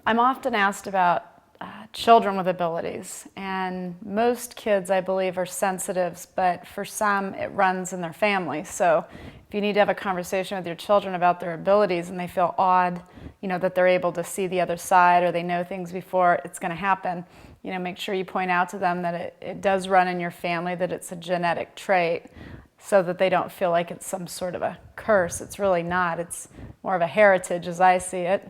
I'm often asked about children with abilities, and most kids, I believe, are sensitives, but for some it runs in their family. So if you need to have a conversation with your children about their abilities and they feel odd, that they're able to see the other side or they know things before it's going to happen, make sure you point out to them that it does run in your family, that it's a genetic trait, so that they don't feel like it's some sort of a curse. It's really not. It's more of a heritage as I see it.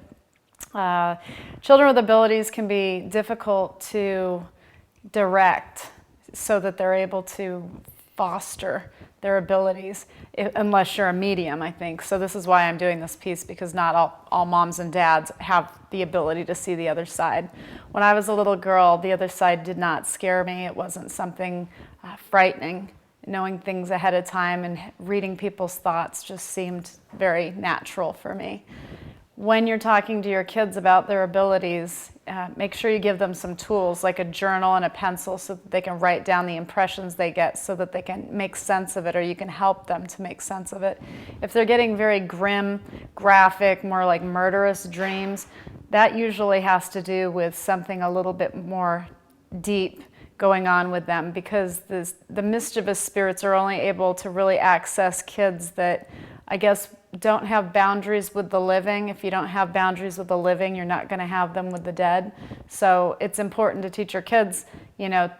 Children with abilities can be difficult to direct so that they're able to foster their abilities, unless you're a medium, I think. So this is why I'm doing this piece, because not all moms and dads have the ability to see the other side. When I was a little girl, the other side did not scare me. It wasn't something frightening. Knowing things ahead of time and reading people's thoughts just seemed very natural for me. When you're talking to your kids about their abilities, make sure you give them some tools like a journal and a pencil so that they can write down the impressions they get so that they can make sense of it, or you can help them to make sense of it. If they're getting very grim, graphic, more like murderous dreams, that usually has to do with something a little bit more deep going on with them, because the mischievous spirits are only able to really access kids that, I guess, don't have boundaries with the living. If you don't have boundaries with the living, you're not going to have them with the dead. So it's important to teach your kids,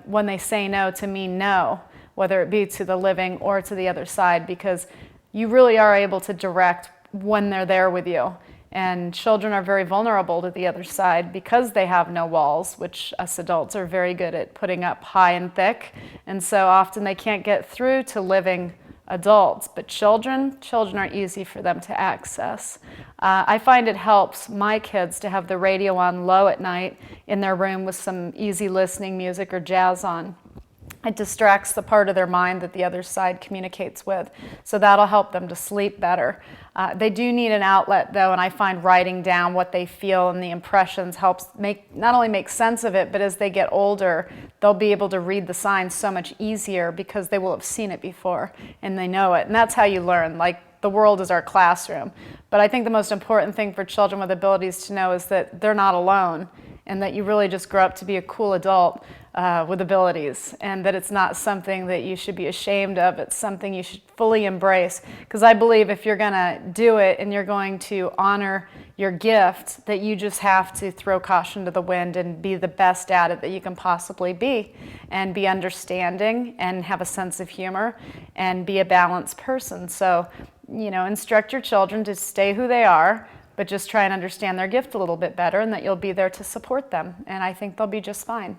when they say no, to mean no, whether it be to the living or to the other side, because you really are able to direct when they're there with you. And children are very vulnerable to the other side because they have no walls, which us adults are very good at putting up high and thick. And so often they can't get through to living adults, but children are easy for them to access. I find it helps my kids to have the radio on low at night in their room with some easy listening music or jazz on. It distracts the part of their mind that the other side communicates with, so that'll help them to sleep better. They do need an outlet, though, and I find writing down what they feel and the impressions helps not only make sense of it, but as they get older, they'll be able to read the signs so much easier because they will have seen it before and they know it. And that's how you learn. Like, the world is our classroom. But I think the most important thing for children with abilities to know is that they're not alone, and that you really just grow up to be a cool adult with abilities, and that it's not something that you should be ashamed of. It's something you should fully embrace, because I believe if you're going to do it and you're going to honor your gift, that you just have to throw caution to the wind and be the best at it that you can possibly be, and be understanding and have a sense of humor and be a balanced person. So, instruct your children to stay who they are, but just try and understand their gift a little bit better, and that you'll be there to support them. And I think they'll be just fine.